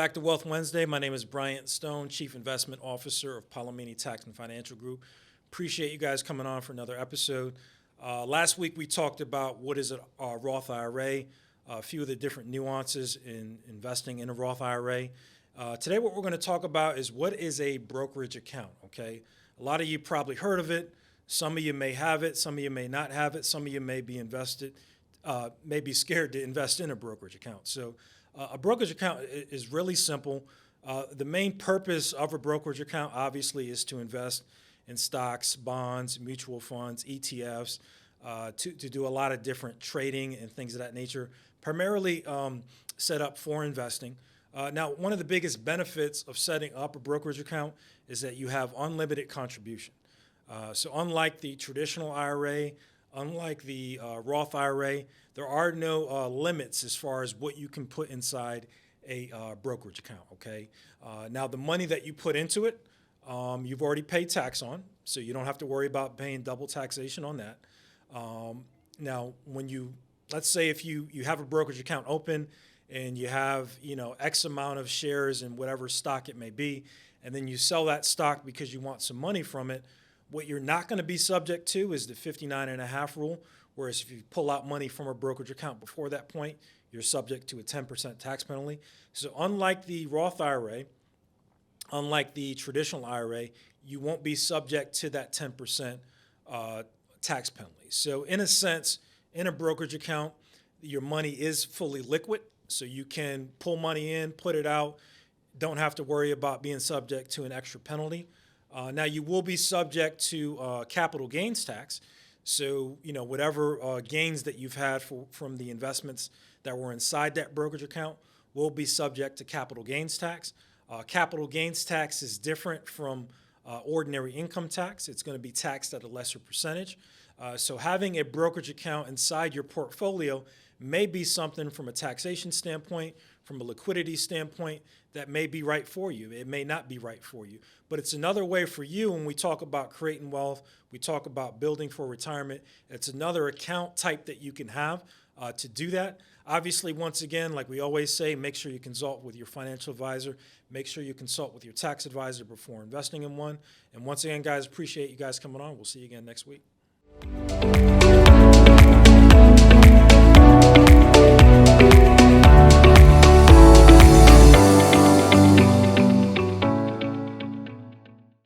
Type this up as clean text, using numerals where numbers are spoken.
back to Wealth Wednesday. My name is Bryant Stone, Chief Investment Officer of Polimeni Tax and Financial Group. Appreciate you guys coming on for another episode. Last week we talked about what is a Roth IRA, a few of the different nuances in investing in a Roth IRA. Today what we're going to talk about is what is a brokerage account, okay? A lot of you probably heard of it. Some of you may have it. Some of you may not have it. Some of you may be scared to invest in a brokerage account. So a brokerage account is really simple. The main purpose of a brokerage account, obviously, is to invest in stocks, bonds, mutual funds, ETFs, to do a lot of different trading and things of that nature, primarily set up for investing. Now, one of the biggest benefits of setting up a brokerage account is that you have unlimited contribution. So unlike the traditional IRA, unlike the Roth IRA, there are no limits as far as what you can put inside a brokerage account, okay? Now, the money that you put into it, you've already paid tax on, so you don't have to worry about paying double taxation on that. Now, let's say if you have a brokerage account open and you have, X amount of shares in whatever stock it may be, and then you sell that stock because you want some money from it, what you're not going to be subject to is the 59.5 rule, whereas if you pull out money from a brokerage account before that point, you're subject to a 10% tax penalty. So unlike the Roth IRA, unlike the traditional IRA, you won't be subject to that 10% tax penalty. So in a sense, in a brokerage account, your money is fully liquid, so you can pull money in, put it out, don't have to worry about being subject to an extra penalty. Now, you will be subject to capital gains tax. So, whatever gains that you've had from the investments that were inside that brokerage account will be subject to capital gains tax. Capital gains tax is different from ordinary income tax. It's going to be taxed at a lesser percentage. So having a brokerage account inside your portfolio may be something from a taxation standpoint, from a liquidity standpoint, that may be right for you. It may not be right for you. But it's another way for you when we talk about creating wealth, we talk about building for retirement. It's another account type that you can have to do that. Obviously, once again, like we always say, make sure you consult with your financial advisor. Make sure you consult with your tax advisor before investing in one. And once again, guys, appreciate you guys coming on. We'll see you again next week.